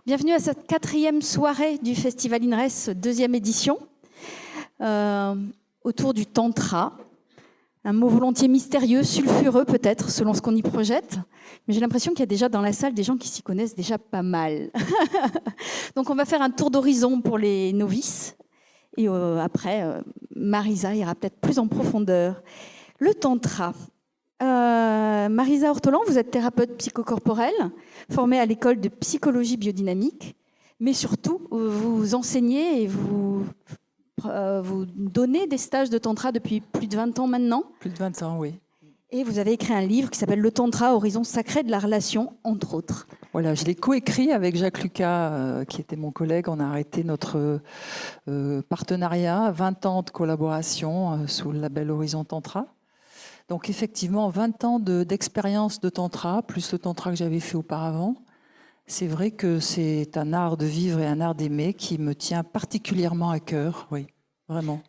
Bienvenue à cette 4e soirée du Festival INRES, 2e édition, autour du Tantra. Un mot volontiers mystérieux, sulfureux peut-être, selon ce qu'on y projette. Mais j'ai l'impression qu'il y a déjà dans la salle des gens qui s'y connaissent déjà pas mal. Donc on va faire un tour d'horizon pour les novices. Et après, Marisa ira peut-être plus en profondeur. Le Tantra. Marisa Ortolan, vous êtes thérapeute psychocorporelle, formée à l'école de psychologie biodynamique, mais surtout, vous enseignez et vous donnez des stages de tantra depuis plus de 20 ans maintenant. Plus de 20 ans, oui. Et vous avez écrit un livre qui s'appelle « Le Tantra, horizon sacré de la relation », entre autres. Voilà, je l'ai coécrit avec Jacques Lucas, qui était mon collègue. On a arrêté notre partenariat, 20 ans de collaboration sous le label Horizon Tantra. Donc effectivement, 20 ans d'expérience de tantra, plus le tantra que j'avais fait auparavant. C'est vrai que c'est un art de vivre et un art d'aimer qui me tient particulièrement à cœur, oui, vraiment.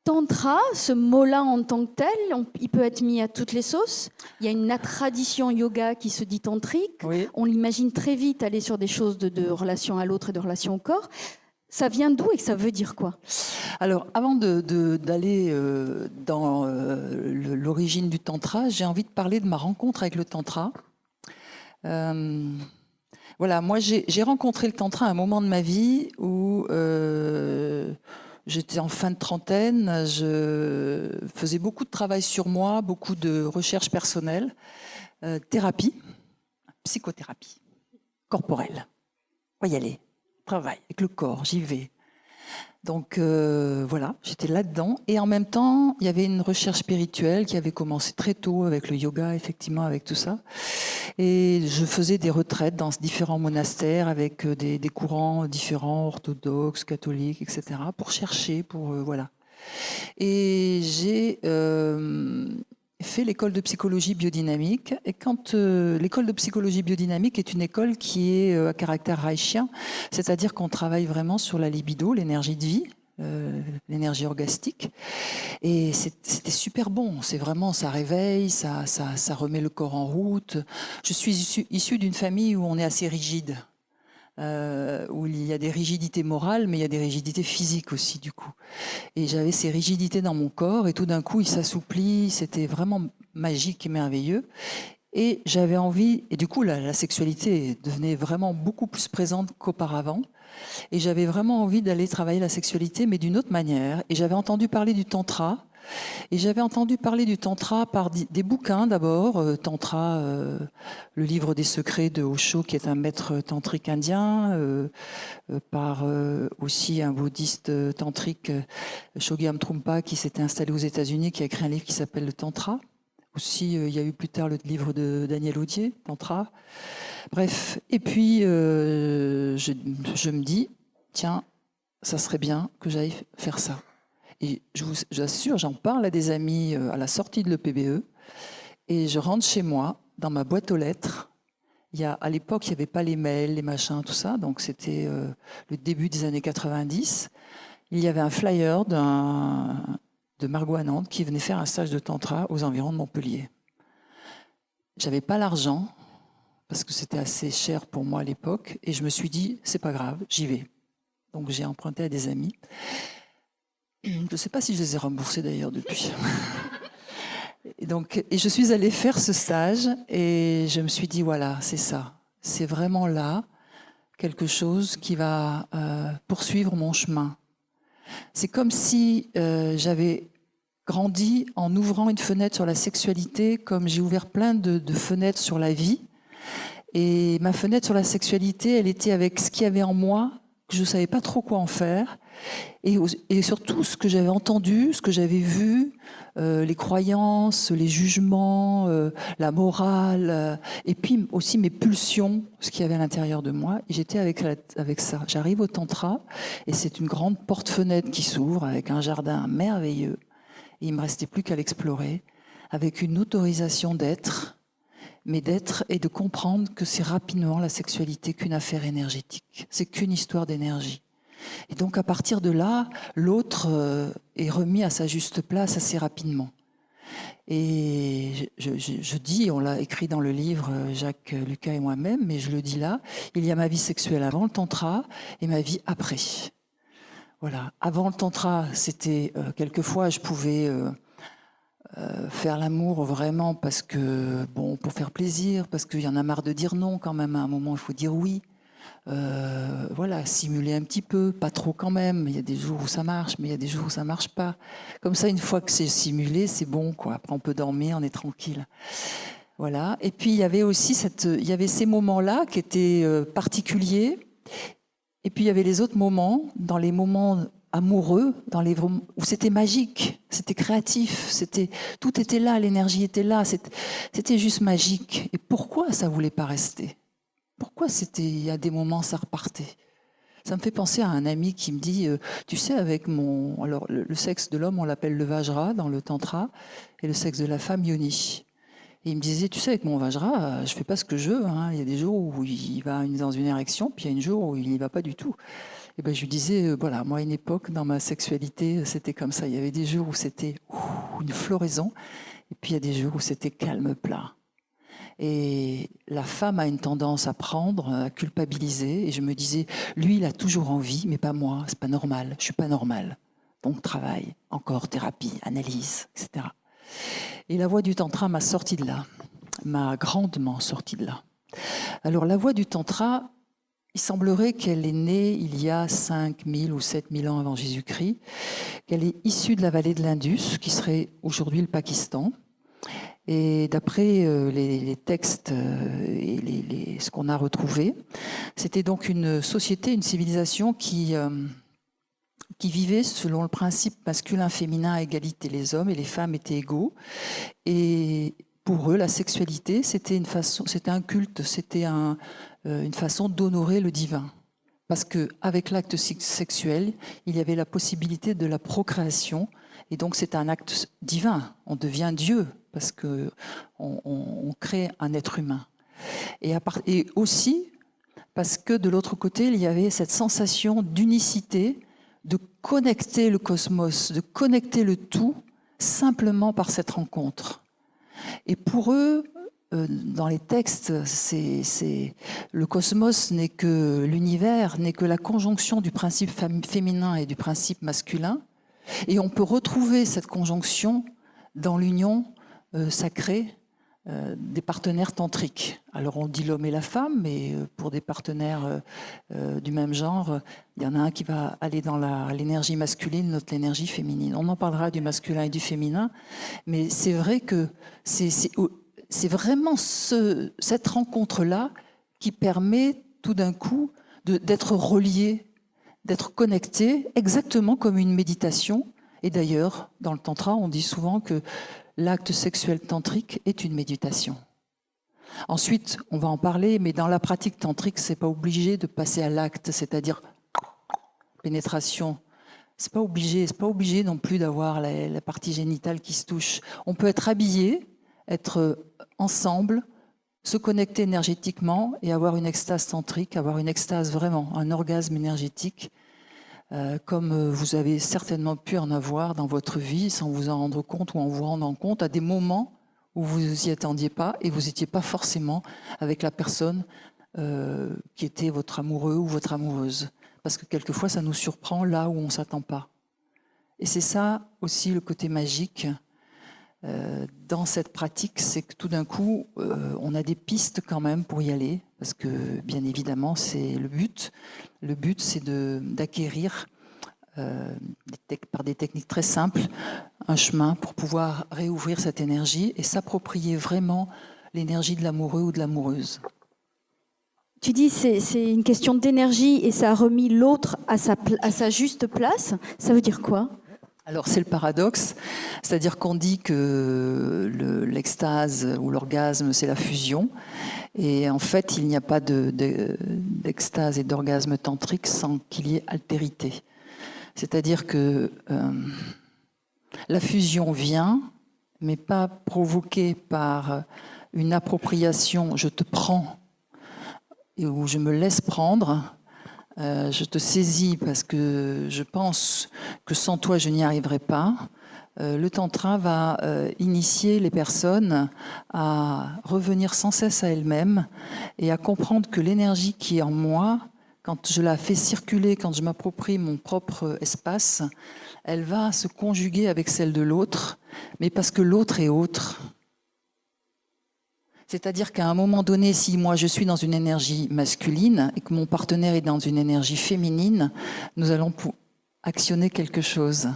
Tantra, ce mot-là en tant que tel, il peut être mis à toutes les sauces. Il y a une tradition yoga qui se dit tantrique. Oui. On l'imagine très vite aller sur des choses de relation à l'autre et de relation au corps. Ça vient d'où et ça veut dire quoi? Alors, avant d'aller dans l'origine du tantra, j'ai envie de parler de ma rencontre avec le tantra. Voilà, moi j'ai rencontré le tantra à un moment de ma vie où j'étais en fin de trentaine, je faisais beaucoup de travail sur moi, beaucoup de recherche personnelle, thérapie, psychothérapie corporelle. On va y aller, travail avec le corps, j'y vais. Donc voilà, j'étais là-dedans. Et en même temps, il y avait une recherche spirituelle qui avait commencé très tôt avec le yoga, effectivement, avec tout ça. Et je faisais des retraites dans différents monastères avec des courants différents, orthodoxes, catholiques, etc., pour chercher, voilà. Et j'ai fait l'école de psychologie biodynamique. Et quand l'école de psychologie biodynamique est une école qui est à caractère reichien, c'est-à-dire qu'on travaille vraiment sur la libido, l'énergie de vie, l'énergie orgastique. Et c'était super bon. C'est vraiment, ça réveille, ça remet le corps en route. Je suis issue d'une famille où on est assez rigide. Où il y a des rigidités morales, mais il y a des rigidités physiques aussi, du coup. Et j'avais ces rigidités dans mon corps, et tout d'un coup, il s'assouplit. C'était vraiment magique et merveilleux. Et j'avais envie, et du coup, la sexualité devenait vraiment beaucoup plus présente qu'auparavant. Et j'avais vraiment envie d'aller travailler la sexualité, mais d'une autre manière. Et j'avais entendu parler du tantra. Et j'avais entendu parler du tantra par des bouquins d'abord, Tantra, le livre des secrets de Osho, qui est un maître tantrique indien, par aussi un bouddhiste tantrique, Chogyam Trungpa, qui s'était installé aux États-Unis, qui a écrit un livre qui s'appelle le Tantra. Aussi, il y a eu plus tard le livre de Daniel Audier, Tantra. Bref, et puis je me dis, tiens, ça serait bien que j'aille faire ça. Et je vous assure, j'en parle à des amis à la sortie de l'EPBE, et je rentre chez moi, dans ma boîte aux lettres. À l'époque, il n'y avait pas les mails, les machins, tout ça, donc c'était le début des années 90. Il y avait un flyer de Margot Anand qui venait faire un stage de tantra aux environs de Montpellier. J'avais pas l'argent, parce que c'était assez cher pour moi à l'époque, et je me suis dit, c'est pas grave, j'y vais. Donc j'ai emprunté à des amis. Je ne sais pas si je les ai remboursés d'ailleurs depuis. Et je suis allée faire ce stage et je me suis dit, voilà, c'est ça. C'est vraiment là quelque chose qui va poursuivre mon chemin. C'est comme si j'avais grandi en ouvrant une fenêtre sur la sexualité, comme j'ai ouvert plein de fenêtres sur la vie. Et ma fenêtre sur la sexualité, elle était avec ce qu'il y avait en moi, que je ne savais pas trop quoi en faire. Et surtout, ce que j'avais entendu, ce que j'avais vu, les croyances, les jugements, la morale, et puis aussi mes pulsions, ce qu'il y avait à l'intérieur de moi. Et j'étais avec ça. J'arrive au tantra, et c'est une grande porte-fenêtre qui s'ouvre, avec un jardin merveilleux. Et il ne me restait plus qu'à l'explorer, avec une autorisation d'être, mais d'être et de comprendre que c'est rapidement la sexualité qu'une affaire énergétique. C'est qu'une histoire d'énergie. Et donc à partir de là, l'autre est remis à sa juste place assez rapidement. Et je dis, on l'a écrit dans le livre, Jacques Lucas et moi-même, mais je le dis là, il y a ma vie sexuelle avant le tantra et ma vie après. Voilà. Avant le tantra, c'était quelquefois je pouvais faire l'amour vraiment parce que, bon, pour faire plaisir, parce qu'il y en a marre de dire non quand même. À un moment, il faut dire oui. Voilà, simuler un petit peu, pas trop quand même. Il y a des jours où ça marche, mais il y a des jours où ça marche pas. Comme ça, une fois que c'est simulé, c'est bon, quoi. Après, on peut dormir, on est tranquille. Voilà. Et puis, il y avait aussi il y avait ces moments-là qui étaient particuliers. Et puis, il y avait les autres moments, dans les moments amoureux, où c'était magique, c'était créatif, tout était là, l'énergie était là, c'était juste magique. Et pourquoi ça voulait pas rester? Pourquoi il y a des moments, ça repartait? Ça me fait penser à un ami qui me dit, tu sais, alors le sexe de l'homme, on l'appelle le Vajra dans le Tantra, et le sexe de la femme, Yoni. Et il me disait, tu sais, avec mon Vajra, je fais pas ce que je veux. Hein. Il y a des jours où il va dans une érection, puis il y a un jour où il n'y va pas du tout. Et ben, je lui disais, voilà, moi, à une époque, dans ma sexualité, c'était comme ça. Il y avait des jours où c'était une floraison, et puis il y a des jours où c'était calme plat. Et la femme a une tendance à prendre, à culpabiliser. Et je me disais, lui, il a toujours envie, mais pas moi. C'est pas normal. Je suis pas normale. Donc travail, encore thérapie, analyse, etc. Et la voie du tantra m'a sorti de là, m'a grandement sorti de là. Alors la voie du tantra, il semblerait qu'elle est née il y a 5000 ou 7000 ans avant Jésus-Christ, qu'elle est issue de la vallée de l'Indus, qui serait aujourd'hui le Pakistan. Et d'après les textes et ce qu'on a retrouvé, c'était donc une société, une civilisation qui vivait selon le principe masculin-féminin à égalité. Les hommes et les femmes étaient égaux. Et pour eux, la sexualité, c'était un culte, c'était une façon d'honorer le divin. Parce qu'avec l'acte sexuel, il y avait la possibilité de la procréation. Et donc c'est un acte divin. On devient Dieu parce qu'on crée un être humain. Et aussi parce que de l'autre côté, il y avait cette sensation d'unicité, de connecter le cosmos, de connecter le tout simplement par cette rencontre. Et pour eux, dans les textes, le cosmos n'est que l'univers, n'est que la conjonction du principe féminin et du principe masculin. Et on peut retrouver cette conjonction dans l'union sacrée des partenaires tantriques. Alors on dit l'homme et la femme, mais pour des partenaires du même genre, il y en a un qui va aller dans l'énergie masculine, l'autre l'énergie féminine. On en parlera du masculin et du féminin, mais c'est vrai que c'est vraiment cette rencontre-là qui permet tout d'un coup d'être relié, d'être connecté, exactement comme une méditation. Et d'ailleurs, dans le tantra, on dit souvent que l'acte sexuel tantrique est une méditation. Ensuite, on va en parler, mais dans la pratique tantrique, c'est pas obligé de passer à l'acte, c'est-à-dire pénétration. C'est pas obligé non plus d'avoir la partie génitale qui se touche. On peut être habillé, être ensemble, se connecter énergétiquement et avoir une extase tantrique, avoir une extase vraiment, un orgasme énergétique, comme vous avez certainement pu en avoir dans votre vie sans vous en rendre compte ou en vous rendant compte à des moments où vous n'y attendiez pas et vous n'étiez pas forcément avec la personne qui était votre amoureux ou votre amoureuse. Parce que quelquefois, ça nous surprend là où on ne s'attend pas. Et c'est ça aussi le côté magique dans cette pratique, c'est que tout d'un coup, on a des pistes quand même pour y aller, parce que bien évidemment, c'est le but. Le but, c'est d'acquérir, par des techniques très simples, un chemin pour pouvoir réouvrir cette énergie et s'approprier vraiment l'énergie de l'amoureux ou de l'amoureuse. Tu dis c'est une question d'énergie et ça a remis l'autre à sa juste place. Ça veut dire quoi ? Alors c'est le paradoxe, c'est-à-dire qu'on dit que l'extase ou l'orgasme, c'est la fusion. Et en fait, il n'y a pas d'extase et d'orgasme tantrique sans qu'il y ait altérité. C'est-à-dire que la fusion vient, mais pas provoquée par une appropriation, je te prends, et où je me laisse prendre. Je te saisis parce que je pense que sans toi, je n'y arriverai pas. Le tantra va initier les personnes à revenir sans cesse à elles-mêmes et à comprendre que l'énergie qui est en moi, quand je la fais circuler, quand je m'approprie mon propre espace, elle va se conjuguer avec celle de l'autre, mais parce que l'autre est autre. C'est-à-dire qu'à un moment donné, si moi je suis dans une énergie masculine et que mon partenaire est dans une énergie féminine, nous allons actionner quelque chose.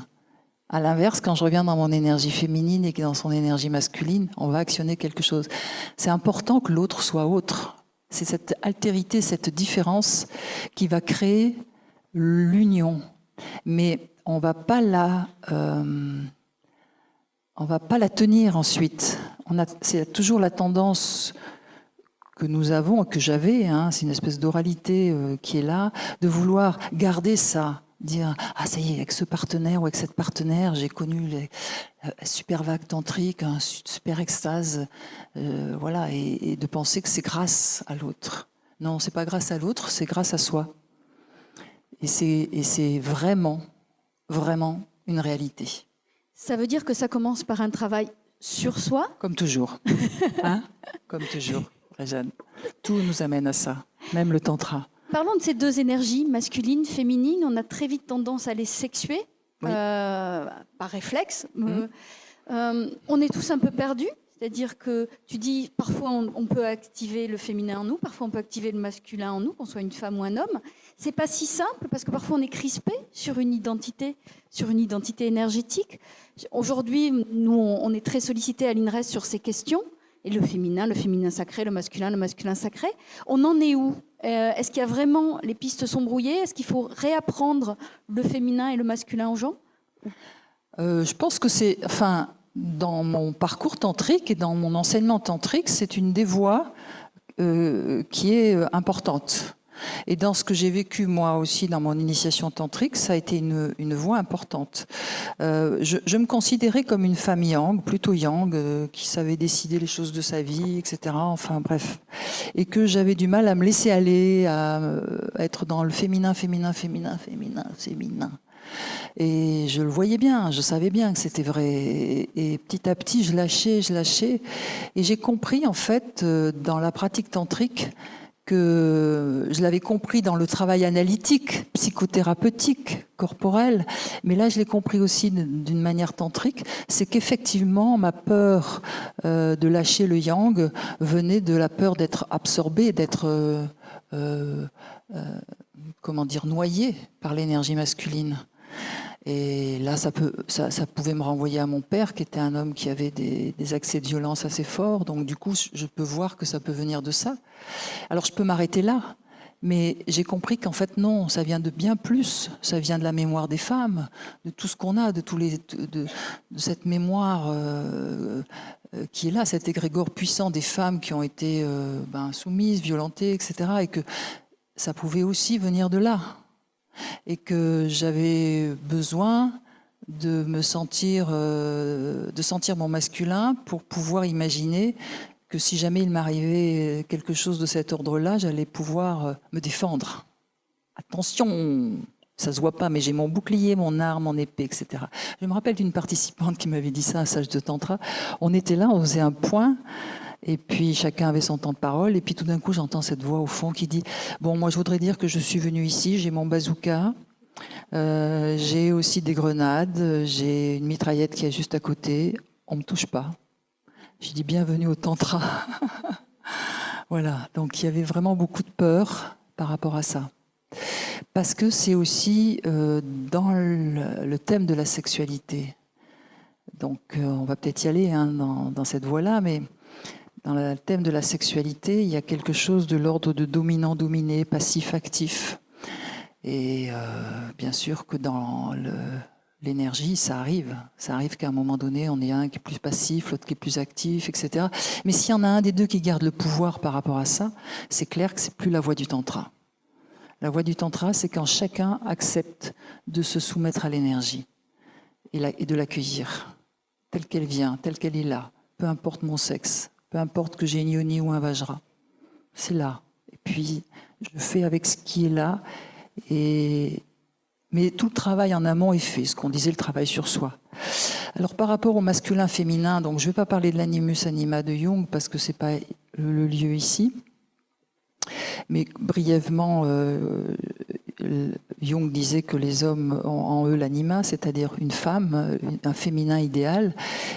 À l'inverse, quand je reviens dans mon énergie féminine et qu'il est dans son énergie masculine, on va actionner quelque chose. C'est important que l'autre soit autre. C'est cette altérité, cette différence qui va créer l'union. Mais on ne va pas la tenir ensuite. C'est toujours la tendance que nous avons, que j'avais, c'est une espèce d'oralité qui est là, de vouloir garder ça. Dire ah ça y est, avec ce partenaire ou avec cette partenaire j'ai connu les super vagues tantriques, un super extase, voilà, et de penser que c'est grâce à l'autre. Non, c'est pas grâce à l'autre, c'est grâce à soi. Et c'est vraiment une réalité. Ça veut dire que ça commence par un travail sur soi? Comme toujours, comme toujours, Réjeanne. Tout nous amène à ça, même le tantra. Parlons de ces deux énergies, masculine, féminine. On a très vite tendance à les sexuer, oui. Par réflexe. On est tous un peu perdus. C'est-à-dire que tu dis, parfois on peut activer le féminin en nous, parfois on peut activer le masculin en nous, qu'on soit une femme ou un homme. C'est pas si simple parce que parfois on est crispé sur une identité énergétique. Aujourd'hui, nous, on est très sollicité à l'INRES sur ces questions. Et le féminin sacré, le masculin sacré. On en est où? Est-ce qu'il y a vraiment, les pistes sont brouillées? Est-ce qu'il faut réapprendre le féminin et le masculin aux gens? Je pense que dans mon parcours tantrique et dans mon enseignement tantrique, c'est une des voies qui est importante. Et dans ce que j'ai vécu moi aussi dans mon initiation tantrique, ça a été une voie importante. Je me considérais comme une femme yang, plutôt yang, qui savait décider les choses de sa vie, etc. Enfin bref. Et que j'avais du mal à me laisser aller, à être dans le féminin. Et je le voyais bien, je savais bien que c'était vrai. Et petit à petit, je lâchais. Et j'ai compris, en fait, dans la pratique tantrique, que je l'avais compris dans le travail analytique, psychothérapeutique, corporel, mais là je l'ai compris aussi d'une manière tantrique, c'est qu'effectivement ma peur de lâcher le yang venait de la peur d'être absorbée, d'être noyée par l'énergie masculine. Et là, ça pouvait me renvoyer à mon père, qui était un homme qui avait des accès de violence assez forts. Donc, du coup, je peux voir que ça peut venir de ça. Alors, je peux m'arrêter là. Mais j'ai compris qu'en fait, non, ça vient de bien plus. Ça vient de la mémoire des femmes, de tout ce qu'on a, de cette mémoire qui est là, cet égrégore puissant des femmes qui ont été soumises, violentées, etc. Et que ça pouvait aussi venir de là. Et que j'avais besoin de sentir mon masculin pour pouvoir imaginer que si jamais il m'arrivait quelque chose de cet ordre-là, j'allais pouvoir me défendre. Attention, ça se voit pas, mais j'ai mon bouclier, mon arme, mon épée, etc. Je me rappelle d'une participante qui m'avait dit ça à Sage de Tantra. On était là, on faisait un point. Et puis chacun avait son temps de parole. Et puis tout d'un coup, j'entends cette voix au fond qui dit « Bon, moi je voudrais dire que je suis venue ici, j'ai mon bazooka, j'ai aussi des grenades, j'ai une mitraillette qui est juste à côté, on ne me touche pas. » J'ai dit « Bienvenue au Tantra. » Voilà, donc il y avait vraiment beaucoup de peur par rapport à ça. Parce que c'est aussi dans le thème de la sexualité. Donc on va peut-être y aller dans cette voie-là, mais... Dans le thème de la sexualité, il y a quelque chose de l'ordre de dominant-dominé, passif-actif. Et bien sûr que dans l'énergie, ça arrive. Ça arrive qu'à un moment donné, on ait un qui est plus passif, l'autre qui est plus actif, etc. Mais s'il y en a un des deux qui garde le pouvoir par rapport à ça, c'est clair que c'est plus la voie du tantra. La voie du tantra, c'est quand chacun accepte de se soumettre à l'énergie et de l'accueillir, telle qu'elle vient, telle qu'elle est là, peu importe mon sexe. Peu importe que j'ai une yoni ou un vajra, c'est là. Et puis, je fais avec ce qui est là. Et Mais tout le travail en amont est fait, ce qu'on disait, le travail sur soi. Alors par rapport au masculin-féminin, donc je ne vais pas parler de l'animus anima de Jung parce que c'est pas le lieu ici. Mais brièvement, Jung disait que les hommes ont en eux l'anima, c'est-à-dire une femme, un féminin idéal,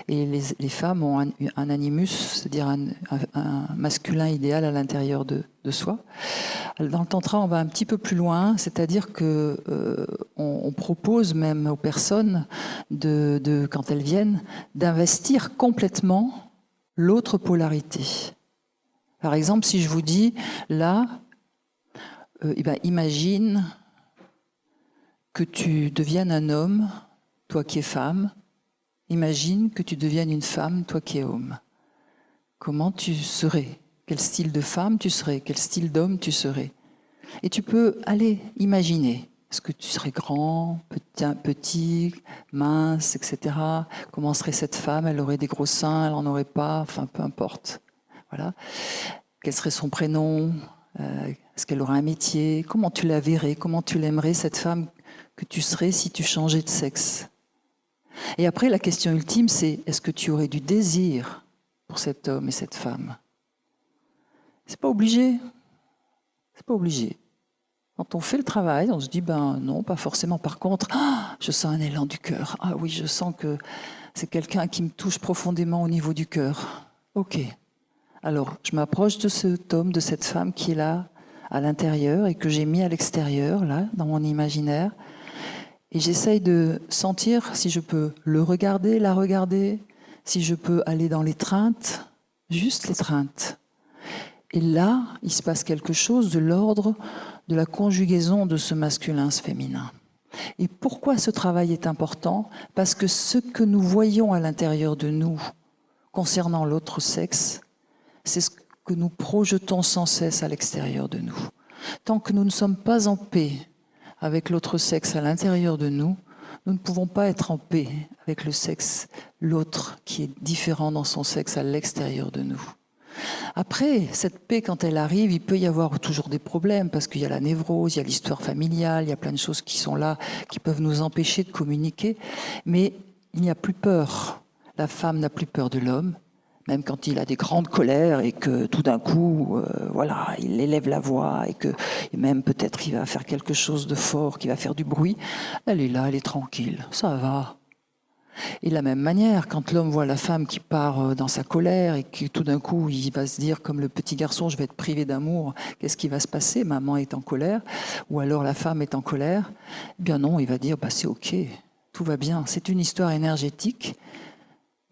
et les femmes ont un animus, c'est-à-dire un masculin idéal à l'intérieur de soi. Dans le tantra, on va un petit peu plus loin, c'est-à-dire que on propose même aux personnes, quand elles viennent, d'investir complètement l'autre polarité. Par exemple, si je vous dis, là, imagine que tu deviennes un homme, toi qui es femme. Imagine que tu deviennes une femme, toi qui es homme. Comment tu serais? Quel style de femme tu serais? Quel style d'homme tu serais? Et tu peux aller imaginer. Est-ce que tu serais grand, petit, mince, etc. Comment serait cette femme? Elle aurait des gros seins, elle n'en aurait pas, enfin peu importe. Voilà. Quel serait son prénom? Est-ce qu'elle aurait un métier? Comment tu la verrais? Comment tu l'aimerais, cette femme que tu serais si tu changeais de sexe? Et après, la question ultime, c'est est-ce que tu aurais du désir pour cet homme et cette femme? C'est pas obligé. C'est pas obligé. Quand on fait le travail, on se dit non, pas forcément. Par contre, je sens un élan du cœur. Ah oui, je sens que c'est quelqu'un qui me touche profondément au niveau du cœur. Ok. Alors, je m'approche de cet homme, de cette femme qui est là, à l'intérieur, et que j'ai mis à l'extérieur, là, dans mon imaginaire. Et j'essaye de sentir si je peux le regarder, la regarder, si je peux aller dans l'étreinte, juste l'étreinte. Et là, il se passe quelque chose de l'ordre de la conjugaison de ce masculin, ce féminin. Et pourquoi ce travail est important? Parce que ce que nous voyons à l'intérieur de nous, concernant l'autre sexe, c'est ce que nous projetons sans cesse à l'extérieur de nous. Tant que nous ne sommes pas en paix avec l'autre sexe à l'intérieur de nous, nous ne pouvons pas être en paix avec le sexe, l'autre qui est différent dans son sexe à l'extérieur de nous. Après, cette paix, quand elle arrive, il peut y avoir toujours des problèmes parce qu'il y a la névrose, il y a l'histoire familiale, il y a plein de choses qui sont là, qui peuvent nous empêcher de communiquer. Mais il n'y a plus peur. La femme n'a plus peur de l'homme. Même quand il a des grandes colères et que tout d'un coup, il élève la voix et que même peut-être il va faire quelque chose de fort, qui va faire du bruit, elle est là, elle est tranquille, ça va. Et de la même manière, quand l'homme voit la femme qui part dans sa colère et que tout d'un coup il va se dire comme le petit garçon, je vais être privé d'amour, qu'est-ce qui va se passer? Maman est en colère, ou alors la femme est en colère. Eh bien non, il va dire c'est ok, tout va bien. C'est une histoire énergétique.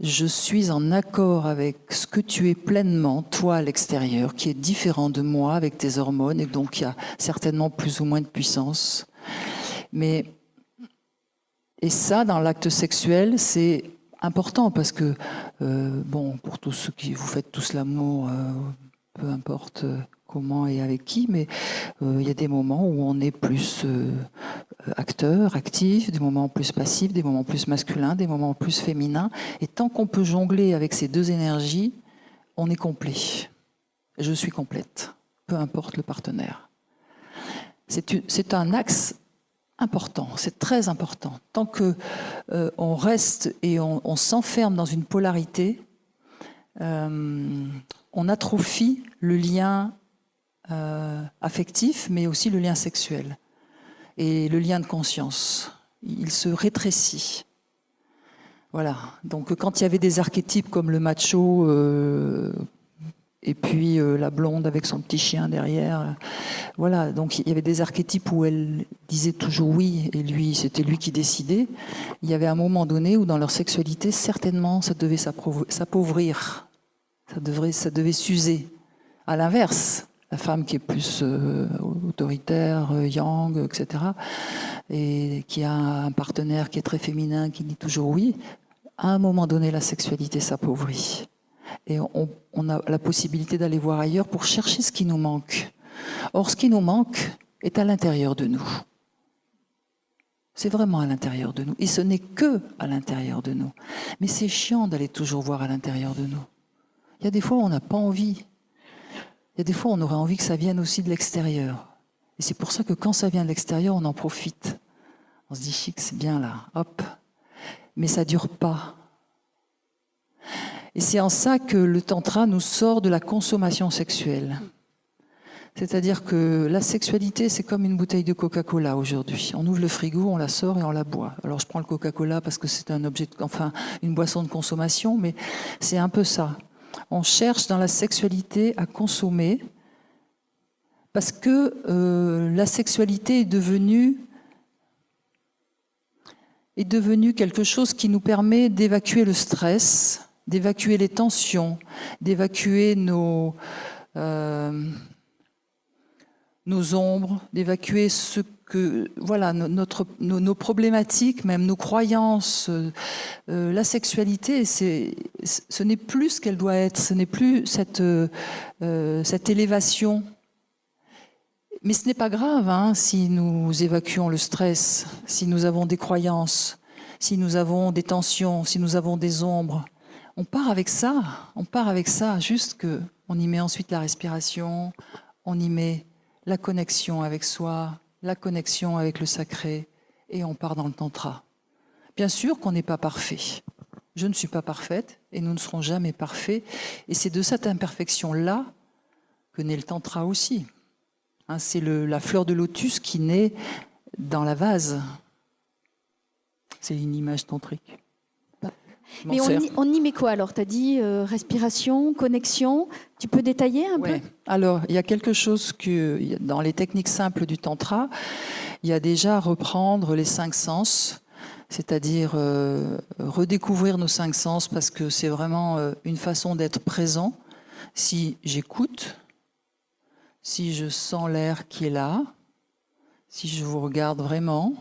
Je suis en accord avec ce que tu es pleinement, toi à l'extérieur, qui est différent de moi avec tes hormones, et donc il y a certainement plus ou moins de puissance. Et ça, dans l'acte sexuel, c'est important parce que, pour tous ceux qui vous faites tous l'amour, peu importe comment et avec qui, mais il y a des moments où on est plus acteur, actif, des moments plus passifs, des moments plus masculins, des moments plus féminins. Et tant qu'on peut jongler avec ces deux énergies, on est complet. Je suis complète, peu importe le partenaire. C'est un axe important, c'est très important. Tant que on reste et on s'enferme dans une polarité, on atrophie le lien affectif, mais aussi le lien sexuel et le lien de conscience. Il se rétrécit. Voilà. Donc, quand il y avait des archétypes comme le macho et puis la blonde avec son petit chien derrière, voilà. Donc, il y avait des archétypes où elle disait toujours oui et lui, c'était lui qui décidait. Il y avait un moment donné où dans leur sexualité, certainement, ça devait s'appauvrir. Ça devait s'user. À l'inverse, la femme qui est plus autoritaire, yang, etc., et qui a un partenaire qui est très féminin, qui dit toujours oui, à un moment donné, la sexualité s'appauvrit. Et on a la possibilité d'aller voir ailleurs pour chercher ce qui nous manque. Or, ce qui nous manque est à l'intérieur de nous. C'est vraiment à l'intérieur de nous. Et ce n'est que à l'intérieur de nous. Mais c'est chiant d'aller toujours voir à l'intérieur de nous. Il y a des fois où on n'a pas envie. Il y a des fois où on aurait envie que ça vienne aussi de l'extérieur. Et c'est pour ça que quand ça vient de l'extérieur, on en profite. On se dit chic, c'est bien là, hop. Mais ça dure pas. Et c'est en ça que le tantra nous sort de la consommation sexuelle. C'est-à-dire que la sexualité, c'est comme une bouteille de Coca-Cola aujourd'hui. On ouvre le frigo, on la sort et on la boit. Alors je prends le Coca-Cola parce que c'est un objet, une boisson de consommation, mais c'est un peu ça. On cherche dans la sexualité à consommer parce que la sexualité est devenue quelque chose qui nous permet d'évacuer le stress, d'évacuer les tensions, d'évacuer nos ombres, d'évacuer nos problématiques, même nos croyances. La sexualité, ce n'est plus ce qu'elle doit être, ce n'est plus cette élévation. Mais ce n'est pas grave si nous évacuons le stress, si nous avons des croyances, si nous avons des tensions, si nous avons des ombres. On part avec ça, juste qu'on y met ensuite la respiration, on y met la connexion avec soi, la connexion avec le sacré, et on part dans le tantra. Bien sûr qu'on n'est pas parfait. Je ne suis pas parfaite, et nous ne serons jamais parfaits. Et c'est de cette imperfection-là que naît le tantra aussi. C'est la fleur de lotus qui naît dans la vase. C'est une image tantrique. Mais on y met quoi alors? Tu as dit respiration, connexion. Tu peux détailler un peu? Alors, il y a quelque chose que, dans les techniques simples du tantra, il y a déjà reprendre les 5 sens, c'est-à-dire redécouvrir nos 5 sens, parce que c'est vraiment une façon d'être présent. Si j'écoute, si je sens l'air qui est là, si je vous regarde vraiment,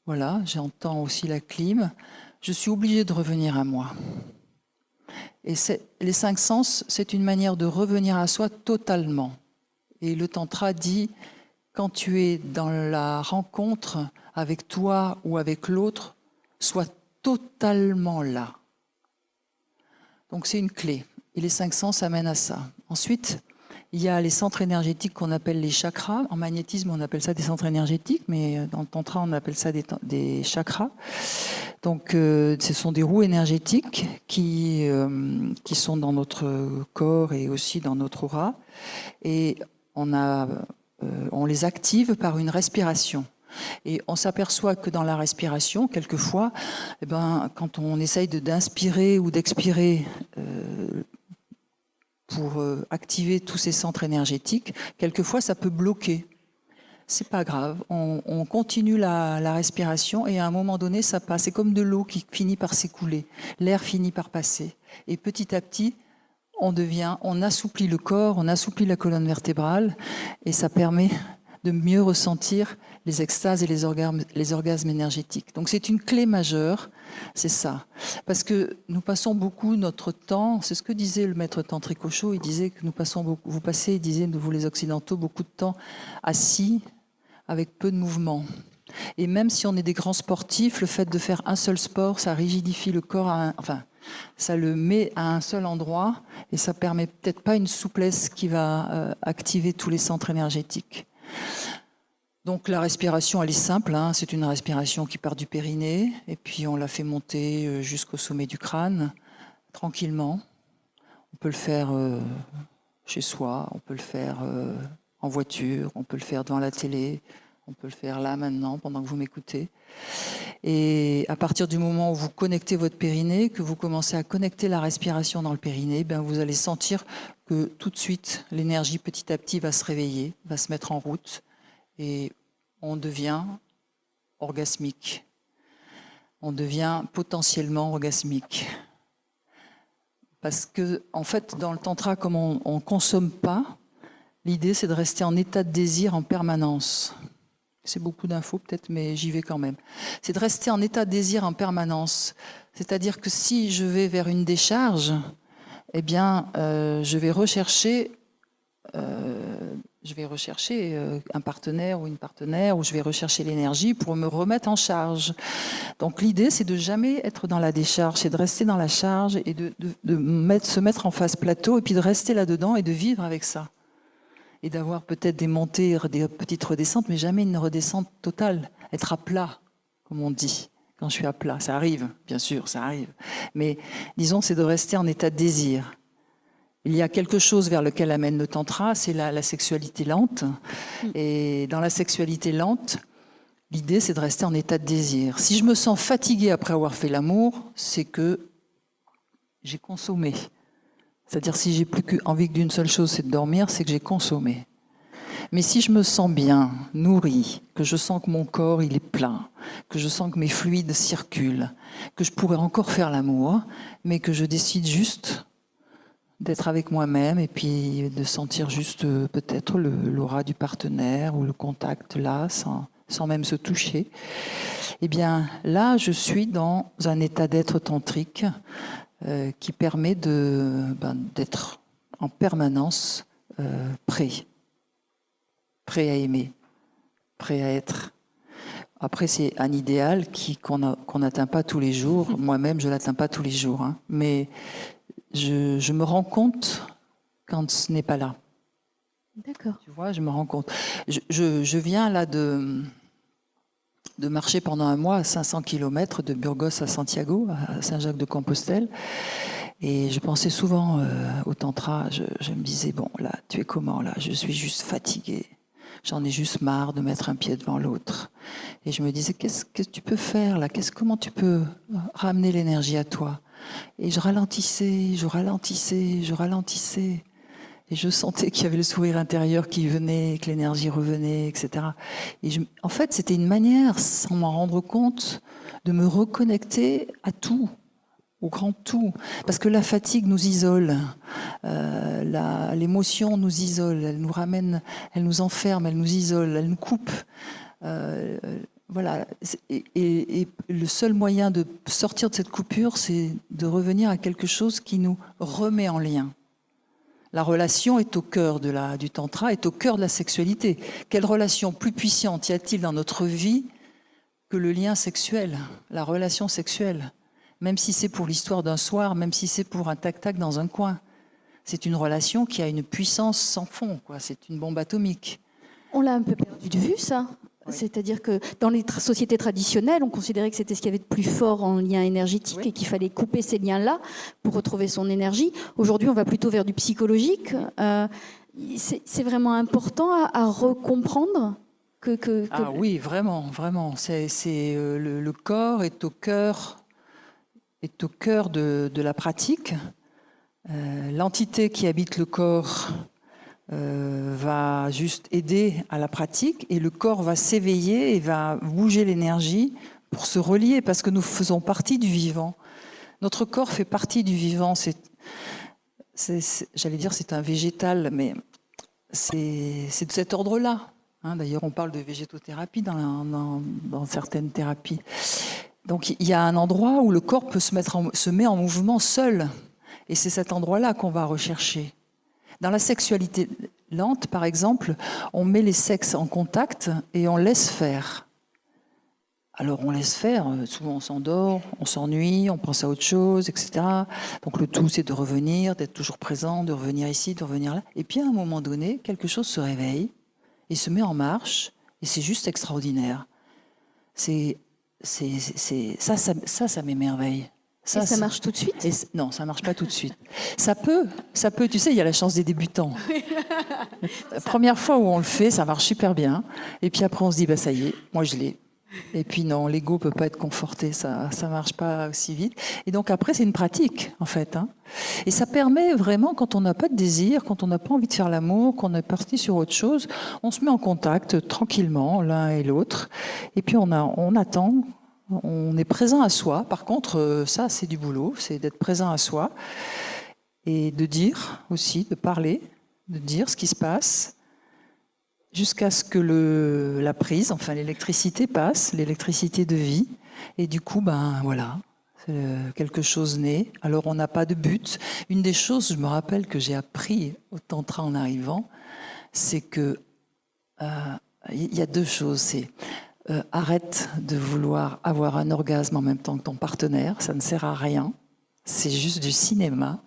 voilà, j'entends aussi la clim, je suis obligée de revenir à moi. Et les 5 sens, c'est une manière de revenir à soi totalement. Et le tantra dit, quand tu es dans la rencontre avec toi ou avec l'autre, sois totalement là. Donc c'est une clé. Et les 5 sens amènent à ça. Ensuite, il y a les centres énergétiques qu'on appelle les chakras. En magnétisme, on appelle ça des centres énergétiques, mais dans le tantra, on appelle ça des chakras. Donc, ce sont des roues énergétiques qui sont dans notre corps et aussi dans notre aura. Et on les active par une respiration. Et on s'aperçoit que dans la respiration, quelquefois, quand on essaye d'inspirer ou d'expirer pour activer tous ces centres énergétiques, quelquefois ça peut bloquer. C'est pas grave, on continue la respiration et à un moment donné ça passe. C'est comme de l'eau qui finit par s'écouler, l'air finit par passer. Et petit à petit, on assouplit le corps, on assouplit la colonne vertébrale et ça permet de mieux ressentir les extases et les orgasmes énergétiques. Donc c'est une clé majeure, c'est ça. Parce que nous passons beaucoup notre temps, c'est ce que disait le maître tantrique Osho, il disait que vous passez, il disait, vous les occidentaux, beaucoup de temps assis avec peu de mouvement. Et même si on est des grands sportifs, le fait de faire un seul sport, ça rigidifie le corps, ça le met à un seul endroit et ça permet peut-être pas une souplesse qui va activer tous les centres énergétiques. Donc la respiration, elle est simple, c'est une respiration qui part du périnée et puis on la fait monter jusqu'au sommet du crâne, tranquillement. On peut le faire chez soi, on peut le faire en voiture, on peut le faire devant la télé, on peut le faire là maintenant pendant que vous m'écoutez. Et à partir du moment où vous connectez votre périnée, que vous commencez à connecter la respiration dans le périnée, vous allez sentir que tout de suite l'énergie petit à petit va se réveiller, va se mettre en route. Et on devient orgasmique. On devient potentiellement orgasmique. Parce que, en fait, dans le tantra, comme on ne consomme pas, l'idée c'est de rester en état de désir en permanence. C'est beaucoup d'infos peut-être, mais j'y vais quand même. C'est de rester en état de désir en permanence. C'est-à-dire que si je vais vers une décharge, je vais rechercher un partenaire ou une partenaire, ou je vais rechercher l'énergie pour me remettre en charge. Donc l'idée, c'est de jamais être dans la décharge, c'est de rester dans la charge et se mettre en phase plateau, et puis de rester là-dedans et de vivre avec ça. et d'avoir peut-être des montées, des petites redescentes, mais jamais une redescente totale. Être à plat, comme on dit. Quand je suis à plat, ça arrive, bien sûr, ça arrive. Mais disons, c'est de rester en état de désir. Il y a quelque chose vers lequel amène le tantra, c'est la sexualité lente. Et dans la sexualité lente, l'idée, c'est de rester en état de désir. Si je me sens fatiguée après avoir fait l'amour, c'est que j'ai consommé. C'est-à-dire, si j'ai plus envie d'une seule chose, c'est de dormir, c'est que j'ai consommé. Mais si je me sens bien, nourrie, que je sens que mon corps il est plein, que je sens que mes fluides circulent, que je pourrais encore faire l'amour, mais que je décide juste d'être avec moi-même et puis de sentir juste peut-être l'aura du partenaire ou le contact là, sans même se toucher, eh bien là, je suis dans un état d'être tantrique qui permet d'être en permanence prêt à aimer, prêt à être. Après, c'est un idéal qu'on n'atteint pas tous les jours. Moi-même, je ne l'atteins pas tous les jours. Hein. Mais je me rends compte quand ce n'est pas là. D'accord. Tu vois, je me rends compte. Je viens là de marcher pendant un mois à 500 km de Burgos à Santiago, à Saint-Jacques-de-Compostelle. Et je pensais souvent au tantra. Je me disais, bon, là, tu es comment là? Je suis juste fatiguée. J'en ai juste marre de mettre un pied devant l'autre. Et je me disais, qu'est-ce que tu peux faire là? Comment tu peux ramener l'énergie à toi? Et je ralentissais. Et je sentais qu'il y avait le sourire intérieur qui venait, que l'énergie revenait, etc. Et en fait, c'était une manière, sans m'en rendre compte, de me reconnecter à tout, au grand tout. Parce que la fatigue nous isole, l'émotion nous isole, elle nous ramène, elle nous enferme, elle nous isole, elle nous coupe. Voilà. Et le seul moyen de sortir de cette coupure, c'est de revenir à quelque chose qui nous remet en lien. La relation est au cœur du tantra, est au cœur de la sexualité. Quelle relation plus puissante y a-t-il dans notre vie que le lien sexuel, la relation sexuelle? Même si c'est pour l'histoire d'un soir, même si c'est pour un tac-tac dans un coin. C'est une relation qui a une puissance sans fond, quoi. C'est une bombe atomique. On l'a un peu perdu de vue, ça. Oui. C'est-à-dire que dans les sociétés traditionnelles, on considérait que c'était ce qu'il y avait de plus fort en lien énergétique et qu'il fallait couper ces liens-là pour retrouver son énergie. Aujourd'hui, on va plutôt vers du psychologique. C'est vraiment important à recomprendre que... Ah oui, vraiment, vraiment. Le corps est au cœur de la pratique. L'entité qui habite le corps va juste aider à la pratique et le corps va s'éveiller et va bouger l'énergie pour se relier parce que nous faisons partie du vivant. Notre corps fait partie du vivant. J'allais dire c'est un végétal, mais c'est de cet ordre-là. Hein, d'ailleurs, on parle de végétothérapie dans certaines thérapies. Donc il y a un endroit où le corps peut se met en mouvement seul. Et c'est cet endroit-là qu'on va rechercher. Dans la sexualité lente, par exemple, on met les sexes en contact et on laisse faire. Alors on laisse faire, souvent on s'endort, on s'ennuie, on pense à autre chose, etc. Donc le tout, c'est de revenir, d'être toujours présent, de revenir ici, de revenir là. Et puis à un moment donné, quelque chose se réveille et se met en marche, et c'est juste extraordinaire. Ça m'émerveille. Ça marche tout de suite? Non, ça marche pas tout de suite. Ça peut. Tu sais, il y a la chance des débutants. La première fois où on le fait, ça marche super bien. Et puis après, on se dit, bah ça y est, moi je l'ai. Et puis non, l'ego peut pas être conforté, ça marche pas aussi vite. Et donc après, c'est une pratique, en fait. Hein. Et ça permet vraiment, quand on n'a pas de désir, quand on n'a pas envie de faire l'amour, qu'on est parti sur autre chose, on se met en contact tranquillement, l'un et l'autre. Et puis on attend. On est présent à soi. Par contre, ça, c'est du boulot, c'est d'être présent à soi et de dire aussi, de parler, de dire ce qui se passe jusqu'à ce que la prise, enfin l'électricité passe, l'électricité de vie. Et du coup, voilà, quelque chose naît. Alors, on n'a pas de but. Une des choses, je me rappelle, que j'ai appris au tantra en arrivant, c'est que y a deux choses. C'est arrête de vouloir avoir un orgasme en même temps que ton partenaire, ça ne sert à rien, c'est juste du cinéma.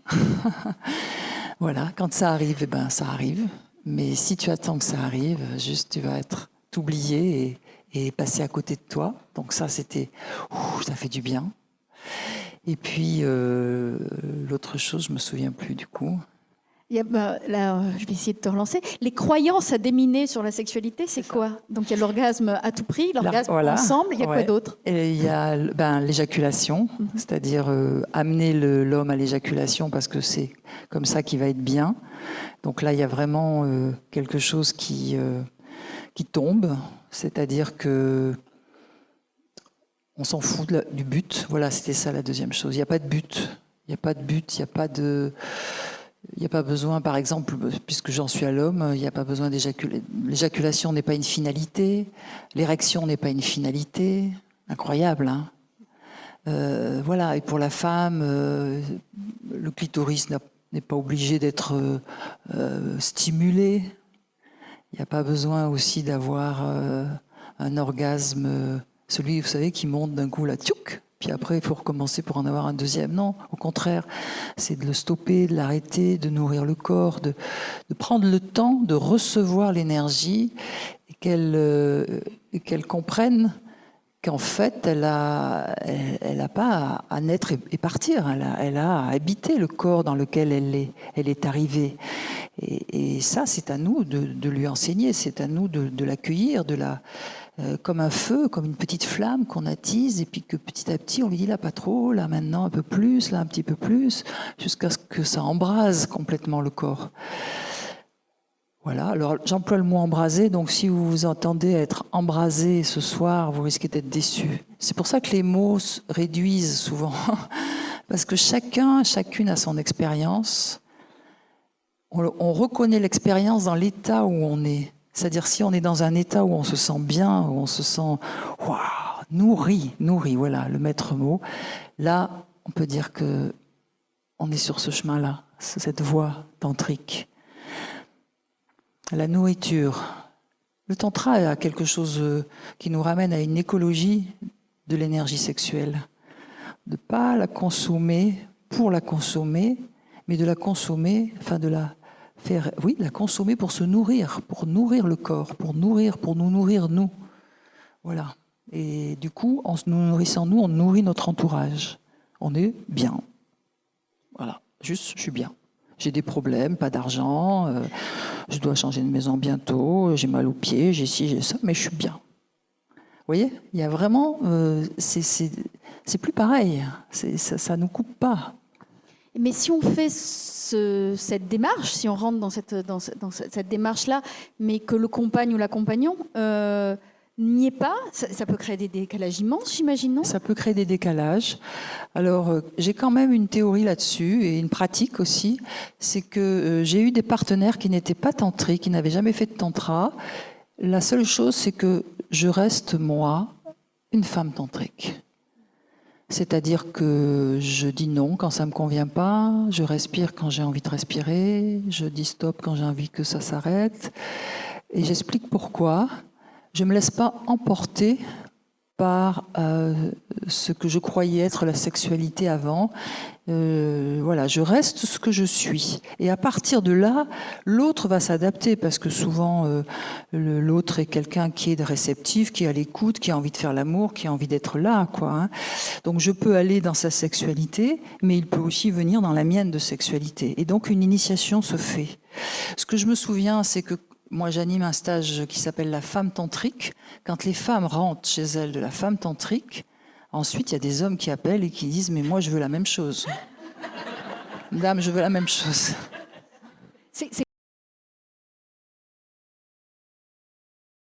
Voilà, quand ça arrive, ça arrive, Mais si tu attends que ça arrive, juste tu vas t'oublier et passer à côté de toi. Donc ça, ça fait du bien. Et puis, l'autre chose, je me souviens plus du coup. Là, je vais essayer de te relancer. Les croyances à déminer sur la sexualité, c'est quoi? Donc il y a l'orgasme à tout prix, l'orgasme ensemble, il y a quoi d'autre? Et il y a l'éjaculation, c'est-à-dire amener l'homme à l'éjaculation parce que c'est comme ça qu'il va être bien. Donc là, il y a vraiment quelque chose qui tombe, c'est-à-dire que on s'en fout du but. Voilà, c'était ça la deuxième chose. Il n'y a pas de but. Il n'y a pas de but, il n'y a pas de... Il n'y a pas besoin, par exemple, puisque j'en suis à l'homme, il n'y a pas besoin d'éjaculer. L'éjaculation n'est pas une finalité, l'érection n'est pas une finalité. Incroyable, hein. Voilà, et pour la femme, le clitoris n'est pas obligé d'être stimulé. Il n'y a pas besoin aussi d'avoir un orgasme, celui, vous savez, qui monte d'un coup, là, tchouk. Puis après, il faut recommencer pour en avoir un deuxième. Non, au contraire, c'est de le stopper, de l'arrêter, de nourrir le corps, de prendre le temps de recevoir l'énergie et qu'elle comprenne qu'en fait, elle a pas à naître et partir. Elle a à habiter le corps dans lequel elle est arrivée. Et ça, c'est à nous de lui enseigner, c'est à nous de l'accueillir, comme un feu, comme une petite flamme qu'on attise, et puis que petit à petit, on lui dit là pas trop, là maintenant un peu plus, là un petit peu plus, jusqu'à ce que ça embrase complètement le corps. Voilà, alors j'emploie le mot embrasé, donc si vous vous entendez être embrasé ce soir, vous risquez d'être déçu. C'est pour ça que les mots réduisent souvent, parce que chacune a son expérience. On reconnaît l'expérience dans l'état où on est. C'est-à-dire si on est dans un état où on se sent bien, où on se sent nourri, voilà le maître mot, là on peut dire que on est sur ce chemin-là, cette voie tantrique. La nourriture. Le tantra a quelque chose qui nous ramène à une écologie de l'énergie sexuelle. De ne pas la consommer pour la consommer, mais de la consommer, de la consommer pour se nourrir, pour nourrir le corps, pour nous nourrir nous. Voilà. Et du coup, en nous nourrissant nous, on nourrit notre entourage. On est bien. Voilà. Juste, je suis bien. J'ai des problèmes, pas d'argent, je dois changer de maison bientôt, j'ai mal aux pieds, j'ai ci, j'ai ça, mais je suis bien. Vous voyez, il y a vraiment, c'est plus pareil. Ça nous coupe pas. Mais si on fait cette démarche, si on rentre dans cette démarche-là, mais que le compagne ou la compagnon n'y est pas, ça peut créer des décalages immenses, j'imagine, non? Ça peut créer des décalages. Alors, j'ai quand même une théorie là-dessus et une pratique aussi. C'est que j'ai eu des partenaires qui n'étaient pas tantriques, qui n'avaient jamais fait de tantra. La seule chose, c'est que je reste, moi, une femme tantrique. C'est-à-dire que je dis non quand ça ne me convient pas, je respire quand j'ai envie de respirer, je dis stop quand j'ai envie que ça s'arrête. Et j'explique pourquoi. Je ne me laisse pas emporter par ce que je croyais être la sexualité avant. Voilà, je reste ce que je suis. Et à partir de là, l'autre va s'adapter parce que souvent, l'autre est quelqu'un qui est réceptif, qui est à l'écoute, qui a envie de faire l'amour, qui a envie d'être là, quoi. Hein. Donc je peux aller dans sa sexualité, mais il peut aussi venir dans la mienne de sexualité. Et donc une initiation se fait. Ce que je me souviens, c'est que moi, j'anime un stage qui s'appelle la femme tantrique. Quand les femmes rentrent chez elles de la femme tantrique, ensuite, il y a des hommes qui appellent et qui disent « Mais moi, je veux la même chose. » Dame, je veux la même chose.